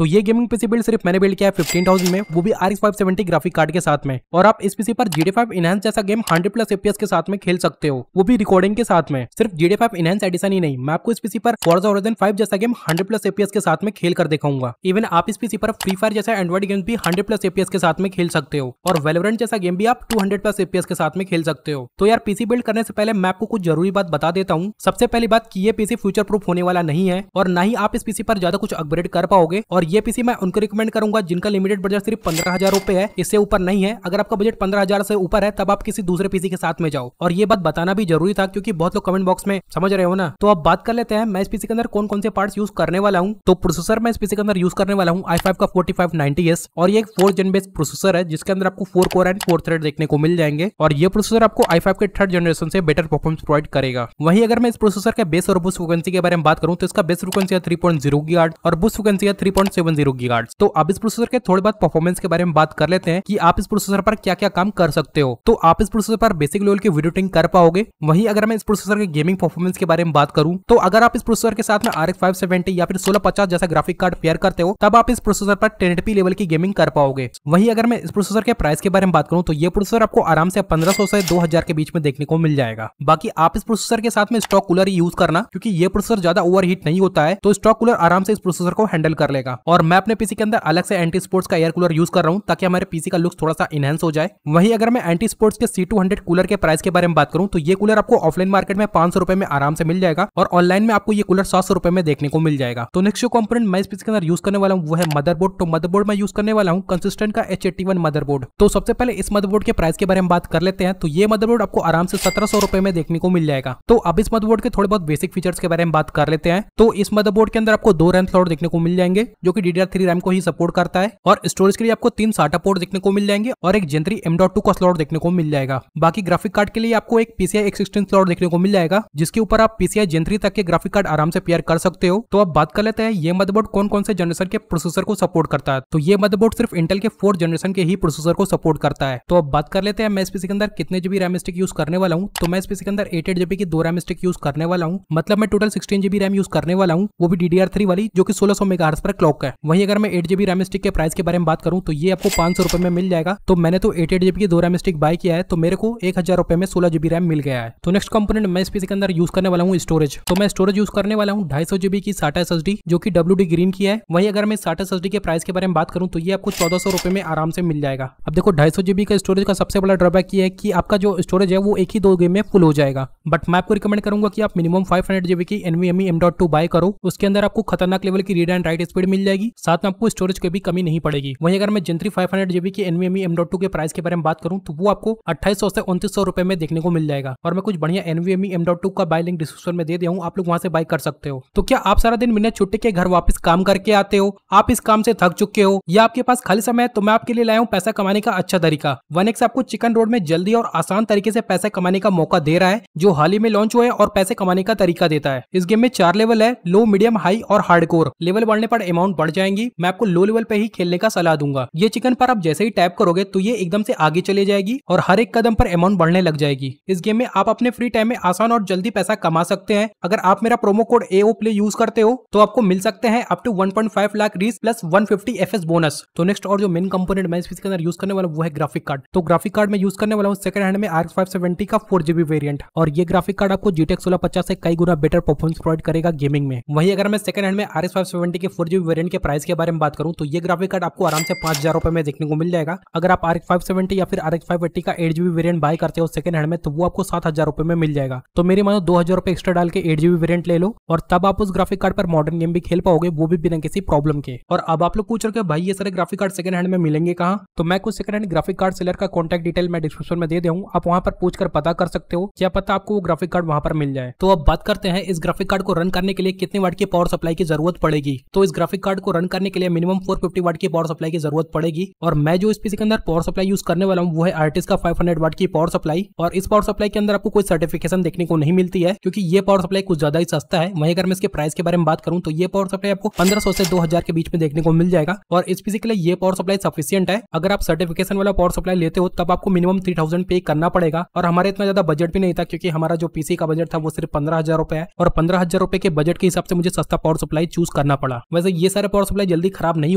तो ये gaming PC build सिर्फ मैंने बिल्ड किया है 15,000 में, वो भी RX 570 ग्राफिक कार्ड के साथ में। और आप इस पीसी पर GTA 5 इनहैंस जैसा गेम 100+ FPS के साथ में खेल सकते हो, वो भी रिकॉर्डिंग के साथ में। सिर्फ GTA 5 इनहैंस एडिशन ही नहीं, मैं आपको इस पीसी पर Forza Horizon 5 जैसा गेम 100+ FPS के साथ में खेल कर दिखाऊंगा। इवन आप इस पीसी पर फ्री फायर जैसा एंड्रॉइड गेम भी 100+ FPS के साथ में खेल सकते हो, और Valorant जैसा गेम भी आप 200+ FPS के साथ में खेल सकते हो। तो यार पीसी बिल्ड करने से पहले मैं आपको कुछ जरूरी बात बता देता हूँ। सबसे पहली बात कि ये पीसी फ्यूचर प्रूफ होने वाला नहीं है, और ना ही आप इस पीसी पर ज्यादा कुछ अपग्रेड कर पाओगे। और ये पीसी मैं उनको रिकमेंड करूंगा जिनका लिमिटेड बजट सिर्फ 15,000 रुपए है, इससे ऊपर नहीं है। अगर आपका बजट 15,000 से ऊपर है तब आप किसी दूसरे पीसी के साथ में जाओ। और ये बात बताना भी जरूरी था क्योंकि बहुत लोग कमेंट बॉक्स में समझ रहे हो ना। तो अब बात कर लेते हैं मैं इस पीसी के अंदर कौन कौन से पार्ट्स यूज करने वाला हूँ। तो प्रोसेसर मैं इस पीसी के अंदर यूज करने वाला हूँ i5 का 4590S, और ये एक 4th Gen बेस्ड प्रोसेसर है जिसके अंदर आपको 4 कोर एंड 4 थ्रेड देखने को मिल जाएंगे। और ये प्रोसेसर आपको i5 के 3rd जनरेशन से बेटर परफॉर्मेंस प्रोवाइड करेगा। वहीं अगर मैं इस प्रोसेसर के बेस और बूस्ट फ्रीक्वेंसी के बारे में बात करूं तो इसका बेस फ्रीक्वेंसी है 3.0 गीगाहर्ट्ज और बूस्ट फ्रीक्वेंसी है 3.70 गीगाहर्ट्ज। तो अब इस प्रोसेसर के थोड़ी बहुत परफॉर्मेंस के बारे में बात कर लेते हैं कि आप इस प्रोसेसर पर क्या क्या काम कर सकते हो। तो आप इस प्रोसेसर पर बेसिक लेवल की वीडियो एडिटिंग कर पाओगे। वहीं अगर मैं इस प्रोसेसर के गेमिंग परफॉर्मेंस के बारे में बात करूं तो अगर आप इस प्रोसेसर के साथ में RX 570 या फिर 1650 जैसा ग्राफिक कार्ड पेयर करते हो तब आप इस प्रोसेसर पर 1080p लेवल की गेमिंग कर पाओगे। वहीं अगर मैं इस प्रोसेसर के प्राइस के बारे में बात करूं तो ये प्रोसेसर आपको आराम से 1500 से 2000 के बीच में देखने को मिल जाएगा। बाकी आप इस प्रोसेसर के साथ में स्टॉक कूलर ही यूज करना क्योंकि ये प्रोसेसर ज्यादा ओवरहीट नहीं होता है, तो स्टॉक कूलर आराम से इस प्रोसेसर को हैंडल कर लेगा। और मैं अपने पीसी के अंदर अलग से एंटी स्पोर्ट्स का एयर कूलर यूज कर रहा हूं ताकि हमारे पीसी का लुक थोड़ा सा इनहेंस हो जाए। वहीं अगर मैं एंटी स्पोर्ट्स के C200 कूलर के प्राइस के बारे में बात करूं तो ये कूलर आपको ऑफलाइन मार्केट में 500 रुपए में आराम से मिल जाएगा और ऑनलाइन में आपको ये कूलर 700 रुपए में देखने को मिल जाएगा। तो नेक्स्ट जो कंपोनेंट मैं इस पीसी के अंदर यूज करने वाला हूं वो है मदरबोर्ड। तो मदरबोर्ड मैं यूज करने वाला हूं कंसिस्टेंट का H81 मदरबोर्ड। तो सबसे पहले इस मदरबोर्ड के प्राइस के बारे में बात कर लेते हैं। तो ये मदरबोर्ड आपको आराम से 1700 रुपए में देखने को मिल जाएगा। तो अब इस मदरबोर्ड के थोड़े बहुत बेसिक फीचर्स के बारे में बात कर लेते हैं। तो इस मदरबोर्ड के अंदर आपको 2 रैम स्लॉट देखने को मिल जाएंगे जो कि DDR3 रैम को ही सपोर्ट करता है, और स्टोरेज के लिए आपको 3 SATA पोर्ट देखने को मिल जाएंगे और एक Gen 3 M.2 का स्लॉट देखने को मिल जाएगा। बाकी ग्राफिक कार्ड के लिए आपको एक PCI X16 स्लॉट देखने को मिल जाएगा जिसके ऊपर आप PCI Gen 3 तक के ग्राफिक कार्ड आराम से पेयर कर सकते हो। तो अब बात कर लेते हैं ये मदरबोर्ड कौन कौन से जनरेशन के प्रोसेसर को सपोर्ट करता है। तो ये मदरबोर्ड सिर्फ इंटेल के 4th जनरेशन के ही प्रोसेसर को सपोर्ट करता है। तो अब बात कर लेते हैं मैं इस पीसी के अंदर कितने GB रैम स्टिक यूज करने वाला हूँ। तो मैं इस पीसी के अंदर 8 GB की 2 रैम स्टिक यूज करने वाला हूँ, मतलब मैं टोटल 16 GB रैम यूज करने वाला हूँ, वो भी DDR3 वाली जो कि 1600 मेगाहर्ट्ज पर क्लॉक है। वहीं अगर मैं 8 GB रैम स्टिक के प्राइस के बारे में बात करूँ तो ये आपको 500 रुपए में मिल जाएगा। तो मैंने तो 8 GB की 2 रैम स्टिक बाय किया है तो मेरे को 1000 रुपए में 16 GB रैम मिल गया है। तो नेक्स्ट कंपोनेंट मैं इस पीसी के अंदर यूज करने वाला हूँ स्टोरेज। तो मैं स्टोरेज यूज करने वाला हूँ 250 GB की SATA SSD जो कि WD ग्रीन की है। वहीं अगर मैं SATA SSD के प्राइस के बारे में बात करूँ तो ये आपको 1400 रुपए में आराम से मिल जाएगा। अब देखो 250 GB का स्टोरेज का सबसे बड़ा ड्रॉबैक ये है कि आपका जो स्टोरेज है वो एक ही 2 गेम में फुल हो जाएगा, बट मैं आपको रिकमेंड करूंगा कि आप मिनिमम 500 GB की NVMe M.2 बाय करो। उसके अंदर आपको खतरनाक लेवल की रीड एंड राइट स्पीड मिल जाएगी, साथ में आपको स्टोरेज की भी कमी नहीं पड़ेगी। वहीं अगर मैं Gen 3 500 GB की NVMe M.2 के प्राइस के बारे में बात करूं तो वो आपको 2800 से 2900 रुपए में देखने को मिल जाएगा, और मैं कुछ बढ़िया NVMe M.2 का बाय लिंक डिस्क्रिप्शन में दे दिया हूं, आप लोग वहां से बाय कर सकते हो। तो क्या आप सारा दिन बिना छुट्टी के घर वापस काम करके आते हो, आप इस काम से थक चुके हो या आपके पास खाली समय है, तो मैं आपके लिए लाया हूं पैसा कमाने का अच्छा तरीका। 1x आपको चिकन रोड में जल्दी और आसान तरीके से पैसा कमाने का मौका दे रहा है, जो हाल ही में लॉन्च हुआ है और पैसे कमाने का तरीका देता है। इस गेम में 4 लेवल है, लो, मीडियम, हाई और हार्डकोर। लेवल बढ़ने पर अमाउंट बढ़ जाएंगी। मैं आपको लो लेवल पे ही खेलने का सलाह दूंगा। ये चिकन पर आप जैसे ही टैप करोगे तो ये एकदम से आगे चले जाएगी और हर एक कदम पर अमाउंट बढ़ने लग जाएगी। इस गेम में आप अपने फ्री टाइम में आसान और जल्दी पैसा कमा सकते हैं। अगर आप मेरा प्रोमो कोड AOPLAY यूज करते हो तो आपको मिल सकते हैं up to 1.5 lakh reach plus 150 FPS बोनस। तो नेक्स्ट और जो मेन कंपोनेंट मैं इस पीसी के अंदर यूज करने वाला वो है ग्राफिक कार्ड। तो ग्राफिक कार्ड में यूज करने वाला हूँ सेकंड हैंड में RX 570 का 4 GB वेरिएंट, और ये ग्राफिक कार्ड आपको GTX 1650 से कई गुना बेटर परफॉर्मेंस प्रोवाइड करेगा गेमिंग में। वहीं अगर मैं सेकंड हैंड में RX 570 के 4 GB वेरिएंट के प्राइस के बारे में बात करूं तो ये ग्राफिक कार्ड आपको आराम से 5000 रुपए में देखने को मिल जाएगा। अगर आप RX 570 या फिर RX 580 का 8 GB वेरिएंट बाय करते हो सेकंड हैंड में तो वो आपको 7000 रुपए में मिल जाएगा। तो मेरी मानो 2000 रुपए एक्स्ट्रा डाल के 8 GB वेरिएंट ले लो और तब आप उस ग्राफिक कार्ड पर मॉडर्न गेम भी खेल पाओगे, वो भी बिना किसी प्रॉब्लम के। और अब आप लोग पूछ रहे हो भाई ये सारे ग्राफिक कार्ड सेकंड हैंड में मिलेंगे कहाँ? तो मैं कुछ second hand graphic card seller का कॉन्टैक्ट डिटेल मैं डिस्क्रिप्शन में दे दूं, आप वहां पर पूछकर पता कर सकते हो, क्या पता आपको वो ग्राफिक कार्ड वहां पर मिल जाए। तो अब बात करते हैं इस ग्राफिक कार्ड को रन करने के लिए कितने वाट की पावर सप्लाई की जरूरत पड़ेगी। तो इस ग्राफिक कार्ड को रन करने के लिए मिनिमम 450 वाट की पावर सप्लाई की जरूरत पड़ेगी, और मैं जो इस पीसी के अंदर पावर सप्लाई यूज करने वाला हूँ वो है आर्टिस का 500 वाट की पावर सप्लाई। और इस पावर सप्लाई के अंदर आपको कोई सर्टिफिकेशन देखने को नहीं मिलती है क्योंकि ये पावर सप्लाई कुछ ज्यादा ही सस्ता है। वहीं अगर मैं इसके प्राइस के बारे में बात करूं तो ये पावर सप्लाई आपको 1500 से 2000 के बीच में देखने को मिल जाएगा, और इस पीसी के लिए ये पावर सप्लाई सफिशिएंट है। अगर आप सर्टिफिकेशन वाला पावर सप्लाई लेते हो तब आपको मिनिमम 3000 पे करना पड़ेगा, और हमारे इतना ज्यादा बजट भी नहीं था क्योंकि हमारा जो पीसी का बजट था वो सिर्फ 15,000 रुपए है, और 15,000 रुपए के बजट के हिसाब से मुझे सस्ता पावर सप्लाई चूज करना पड़ा। वैसे ये सारे पावर सप्लाई जल्दी खराब नहीं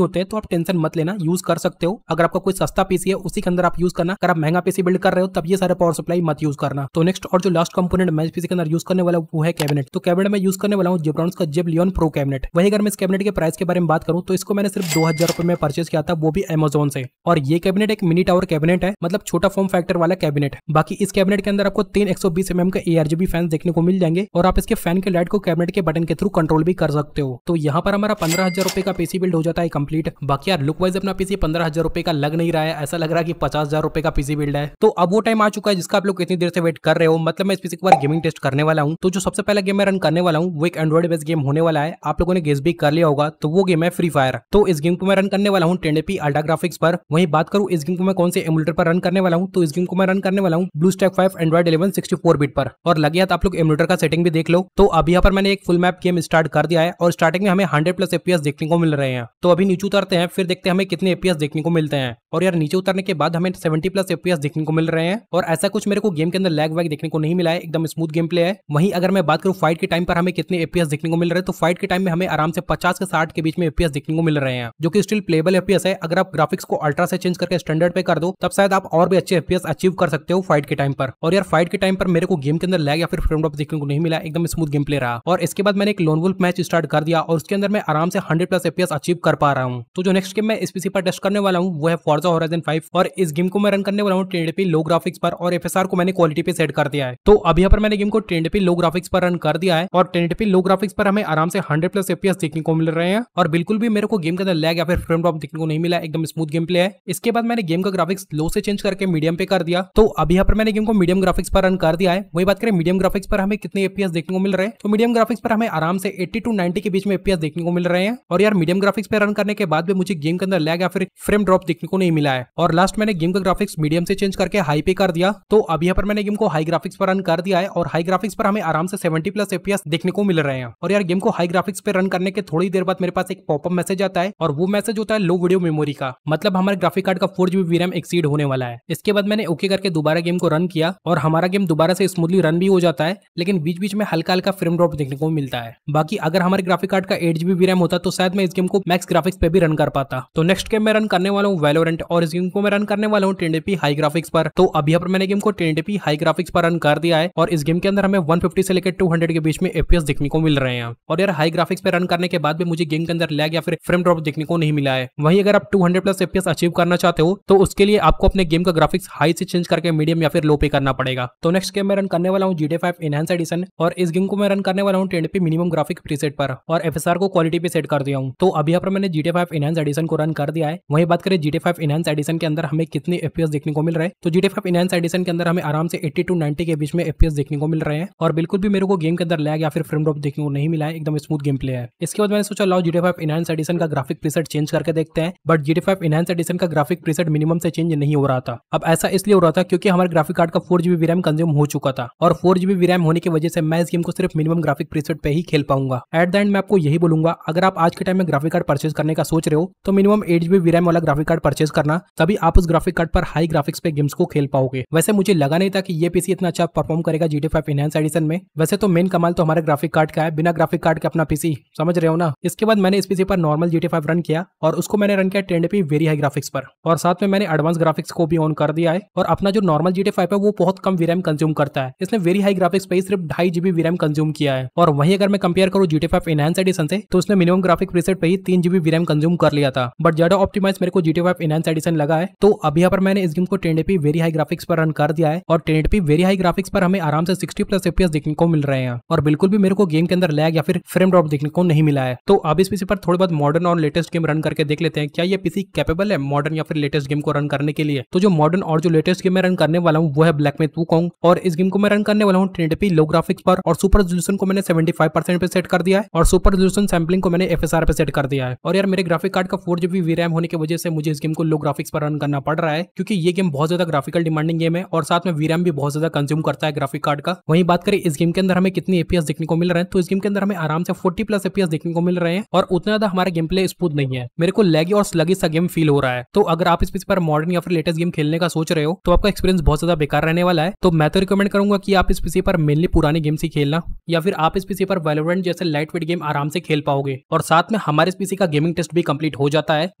होते तो आप टेंशन मत लेना, यूज कर सकते हो। अगर आपका कोई सस्ता पीसी है उसी के अंदर आप यूज करना, अगर आप महंगा पीसी बिल्ड कर रहे हो तब ये सारे पावर सप्लाई मत यूज करना। तो नेक्स्ट और जो लास्ट कंपोनेंट मैं इस पीसी के अंदर यूज करने वाला हूँ वो है कैबिनेट। तो कैबिनेट में यूज करने वाला हूँ जेब्रॉन्स का जेब लियोन प्रो कैबिनेट। वही अगर मैं इस कैबिनेट के प्राइस के बारे में बात करूँ तो इसको मैंने सिर्फ 2000 रुपए में परचेज किया था, वो भी अमेजोन से। और ये कैबिनेट एक मिनी टावर कैबिनेट है, मतलब छोटा फॉर्म फैक्टर वाला कैबिनेट। बाकी इस कैबिनेट के अंदर आपको 3 120 mm के ARGB फैन देखने को मिल जाएंगे और आप इसके फैन के लाइट को कैबिनेट के बटन के थ्रू कंट्रोल भी कर सकते हो। तो यहाँ पर हमारा 15,000 रुपए का पीसी बिल्ड हो जाता है कंप्लीट। बाकी यार लुक वाइज अपना पीसी 15,000 रुपए का लग नहीं रहा है, ऐसा लग रहा है कि 50,000 रुपए का पीसी बिल्ड है। तो अब वो टाइम आ चुका है जिसका आप लोग इतनी देर से वेट कर रहे हो, मतलब मैं इस पीसी के बार गेमिंग टेस्ट करने वाला हूँ। तो जो सबसे पहला गेम मैं रन करने वाला हूँ वो एक एंड्रॉइड बेस्ड गेम होने वाला है, आप लोगों ने गेस भी कर लिया होगा। तो वो गेम है फ्री फायर। तो इस गेम को मैं रन करने वाला हूँ 1080p अल्ट्रा ग्राफिक्स पर। वहीं बात करूँ इस गेम को मैं कौन से एमुलेटर पर रन करने वाला हूँ, तो इस गेम को मैं रन करने वाला हूँ ब्लूस्टैक 5 एंड्रॉइड 11 64 बिट पर। और लगे हाथ आप लोग एमुलेटर का सेटिंग भी देख लो। तो अभी यहाँ पर मैंने एक फुल मैप गेम स्टार्ट कर दिया है और स्टार्टिंग में हमें 100+ FPS देखने को मिल रहे हैं। तो अभी नीचे उतरते हैं, फिर देखते हैं हमें कितने FPS देखने को मिलते हैं। और यार नीचे उतरने के बाद हमें 70+ FPS देखने को मिल रहे हैं और ऐसा कुछ मेरे को गेम के अंदर लैग वैग देखने को नहीं मिला है, एकदम स्मूथ गेम प्ले है। वहीं अगर मैं बात करूँ फाइट के टाइम पर हमें कितने FPS देखने को मिल रहे हैं, तो फाइट के टाइम में हमें आराम से 50 से 60 के बीच में FPS देखने को मिल रहे हैं, जो कि स्टिल प्लेबल FPS है। अगर आप ग्राफिक्स को अल्ट्रा से चेंज करके स्टैंडर्ड पे कर दो तब शायद आप और भी अच्छे FPS अचीव कर सकते हो फाइट के टाइम पर। और यार फाइट के टाइम पर मेरे को गेम के अंदर लैग या फिर फ्रेम ड्रॉप देखने को नहीं मिला, एकदम स्मूथ गेम प्ले रहा। और इसके बाद मैंने एक लोन वुल्फ मैच स्टार्ट कर दिया और उसके अंदर मैं आराम से 100+ FPS अचीव कर पा रहा हूँ। तो जो नेक्स्ट गेम मैं इस पीसी पर टेस्ट करने वाला हूँ वो है फॉर्जा होराइजन 5 और इस गेम को मैं रन करने वाला हूँ 1080p लो ग्राफिक्स पर और FSR को मैंने क्वालिटी पे सेट कर दिया है। तो अभी यहाँ पर मैंने गेम को 1080p लो ग्राफिक्स पर रन कर दिया है और 1080p लो ग्राफिक्स पर हमें आराम से 100+ FPS देखने को मिल रहे हैं और बिल्कुल भी मेरे को गेम के अंदर लैग या फिर फ्रेम ड्रॉप देखने को नहीं मिला, एकदम स्मूथ गेम प्ले है। इसके बाद मैंने गेम का ग्राफिक्स लो से चेंज करके मीडियम पे कर दिया। तो अभी यहाँ पर मैंने गेम को मीडियम ग्राफिक्स पर रन कर दिया है। वही बात करें मीडियम ग्राफिक्स पर हमें कितने FPS देखने को मिल रहे हैं, तो मीडियम ग्राफिक्स पर हमें आराम से 80 to 90 के बीच में FPS देखने को मिल रहे हैं। और यार मीडियम ग्राफिक्स पे रन करने के बाद भी मुझे गेम के अंदर लैग या फिर फ्रेम ड्रॉप देखने को नहीं मिला है। और लास्ट मैंने गेम का ग्राफिक्स मीडियम से चेंज करके हाई पे कर दिया। तो अभी यहाँ पर मैंने गेम को हाई ग्राफिक्स पर रन कर दिया है और हाई ग्राफिक्स पर हमें आराम से 70+ FPS देखने को मिल रहे हैं। और यार गेम को हाई ग्राफिक्स पे रन करने के थोड़ी देर बाद मेरे पास एक पॉपअप मैसेज आता है और वो मैसेज होता है लो वीडियो मेमोरी का, मतलब हमारे ग्राफिक कार्ड का 4GB VRAM एक्सीड होने वाला है। इसके बाद मैंने ओके करके दोबारा गेम को रन किया और हमारा गेम दोबारा से स्मूथली रन भी हो जाता है, लेकिन बीच बीच में हल्का हल्का फ्रेम ड्रॉप देखने को मिलता है। बाकी अगर हमारे ग्राफिक कार्ड का 8GB VRAM होता तो शायद मैं इस गेम को मैक्स ग्राफिक्स पे भी रन कर पाता। तो नेक्स्ट गेम मैं रन करने वाला हूँ वैलोरेंट और इस गेम को मैं रन करने वाला हूँ 1080p हाई ग्राफिक्स पर। तो अभी यहाँ पर मैंने गेम को 1080p हाई ग्राफिक्स पर रन कर दिया है और इस गेम के अंदर हमें 150 से लेकर 200 के बीच में FPS देखने को मिल रहे हैं। और यार हाई ग्राफिक्स पे रन करने के बाद भी मुझे गेम के अंदर लैग या फिर फ्रेम ड्रॉप देखने को नहीं मिला है। वहीं अगर आप 200+ FPS अचीव करना चाहते हो तो उसके लिए आपको अपने गेम का ग्राफिक्स हाई से चेंज करके मीडियम या फिर लो पे करना पड़ेगा। तो नेक्स्ट गेम मैं रन करने वाला हूँ GTA 5 एनहांस एडिशन और इस गेम को मैं रन करने वाला हूँ 1080p मिनिमम ग्राफिक प्रीसेट पर और FSR को क्वालिटी पे सेट कर दिया हूँ। तो अभी यहाँ पर मैंने GTA 5 एनहांस एडिशन को रन कर दिया है। वहीं बात करें GTA 5 एनहांस एडिशन के अंदर हमें कितने FPS देखने को मिल रहे हैं, तो GTA 5 एनहांस एडिशन के अंदर हमें आराम से 80 to 90 के बीच में FPS देखने को मिल रहे हैं और बिल्कुल भी मेरे को गेम के अंदर लैग या फिर फ्रेम ड्रॉप देखने को नहीं मिला है, एकदम स्मूथ गेम प्ले है। इसके बाद मैंने सोचा लाओ GTA 5 एनहांस एडिशन का ग्राफिक प्रीसेट चेंज करके देखते हैं, बट GTA 5 एनहांस एडिशन का ग्राफिक प्रीसेट मिनिमम से चेंज नहीं हो रहा था। अब ऐसा इसलिए हो रहा था क्योंकि हमारे ग्राफिक कार्ड का 4GB VRAM कंज्यूम हो चुका था और 4GB VRAM होने की वजह से मैं इस गेम को सिर्फ मिनिमम ग्राफिक प्रीसेट पे ही खेल पाऊंगा। एट द एंड मैं आपको यही बोलूंगा, अगर आप आज के टाइम में ग्राफिक कार्ड परचेज करने का सोच रहे हो तो मिनिमम 8GB VRAM वाला ग्राफिक कार्ड परचेज करना, तभी आप उस ग्राफिक कार्ड पर हाई ग्राफिक्स पे गेम्स को खेल पाओगे। वैसे मुझे लगा नहीं था कि ये पीसी इतना अच्छा परफॉर्म करेगा GTA 5 एनहांस एडिशन में। वैसे तो मेन कमाल तो हमारे ग्राफिक कार्ड का है, बिना ग्राफिक कार्ड के अपना पीसी, समझ रहे हो ना। इसके बाद मैंने इस पीसी पर नॉर्मल GTA 5 रन किया और उसको मैंने रन किया 1080p वेरी हाई ग्राफिक्स पर और साथ में मैंने एडवांस ग्राफिक्स को भी ऑन कर दिया है। और अपना जो नॉर्मल GTA 5 है वो बहुत कम VRAM कंज्यूम करता है, इसने वेरी हाई ग्राफिक्स पे सिर्फ 2.5GB VRAM कंज्यूम किया है। और वहीं अगर मैं कंपेयर करूँ GTA 5 एनहांस एडिशन से तो उसने मिनिमम ग्राफिक प्रीसेट पे ही 3GB VRAM कंज्यूम कर लिया था, बट ज्यादा ऑप्टिमाइज मेरे को GTA 5 एनहांस एडिशन लगा है। तो अभी यहाँ पर मैंने इस गेम को 1080p वेरी हाई ग्राफिक्स पर रन कर दिया है और 1080p वेरी हाई ग्राफिक्स पर हमें आराम से 60+ FPS देखने को मिल रहे हैं और बिल्कुल भी मेरे को गेम के अंदर लैग या फिर फ्रेम ड्रॉप देखने को नहीं मिला है। तो अब इस पीसी पर थोड़ी बहुत मॉडर्न और लेटेस्ट गेम रन करके देख लेते हैं, क्या ये पीसी कैपेबल है मॉडर्न या फिर लेटेस्ट गेम को रन करने के लिए। तो जो मॉडर्न और जो लेटेस्ट गेम मैं रन करने वाला हूँ वो है ब्लैक मैथ वुकोंग और इस गेम को मैं रन करने वाला हूँ 1080p लो ग्राफिक्स पर और सुपर रेजोल्यूशन को मैंने 75% पे सेट कर दिया है और सुपर रेजोल्यूशन सैम्पलिंग को मैंने FSR पे सेट कर दिया है। और यार मेरे ग्राफिक कार्ड का 4GB VRAM होने की वजह से मुझे इस गेम को लो ग्राफिक्स पर रन करना पड़ रहा है, क्योंकि ये गेम बहुत ज्यादा ग्राफिकल डिमांडिंग गेम है और साथ में वीरैम भी बहुत ज्यादा कंज्यूम करता है ग्राफिक कार्ड का। वहीं बात करें इस गेम के अंदर हमें कितनी एपीएस देखने को मिल रहे हैं, तो इस गेम के अंदर हमें आराम से 40 प्लस एपीएस देखने को मिल रहे हैं और उतना ज्यादा हमारा गेम प्ले स्मूथ नहीं है। मेरे को लैगी और स्लगी सा गेम फील हो रहा है। तो अगर आप इस पीसी पर मॉडर्न या फिर लेटेस्ट गेम खेलने का सोच रहे हो तो आपका एक्सपीरियंस बहुत ज्यादा बेकार रहने वाला है। तो मैं तो रिकमेंड करूंगा कि आप इस पीसी पर मेनली पुराने गेम्स ही खेलना, या फिर आप इस पीसी पर वैलोरेंट जैसे लाइट वेट गेम आराम से खेल पाओगे और साथ में हमारे इस पीसी का गेमिंग टेस्ट भी कंप्लीट हो जाता है।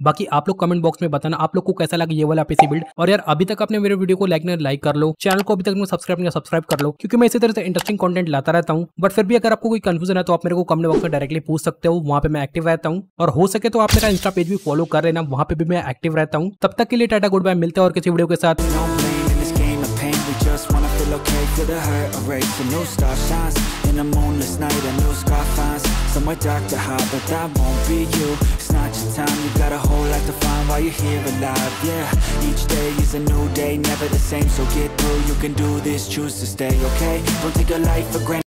बाकी आप लोग कमेंट बॉक्स में बताना आप लोग को कैसा लगा ये वाला पीसी बिल्ड। और यार अभी तक आपने मेरे वीडियो को लाइक कर लो, चैनल को अभी तक सब्सक्राइब कर लो, क्योंकि मैं इसी तरह से इंटरेस्टिंग कंटेंट लाता रहता हूँ। बट फिर भी अगर आपको कोई कंफ्यूजन है तो आप मेरे को कमेंट बॉक्स में डायरेक्टली पूछ सकते हो, वहाँ पे मैं एक्टिव रहता हूँ। और हो सके तो आप मेरा इंस्टा पेज भी फॉलो कर लेना, वहाँ पे भी मैं एक्टिव रहता हूँ। तब तक के लिए टाटा गुड बाय, मिलते हैं और किसी वीडियो के साथ। Just wanna feel okay, feel the hurt erase. A new star shines in a moonless night. A new scar finds somewhere dark to hide, but that won't be you. It's not your time, you got a whole life to find while you're here alive. Yeah, each day is a new day, never the same. So get through, you can do this, choose to stay, okay? Don't take your life for granted.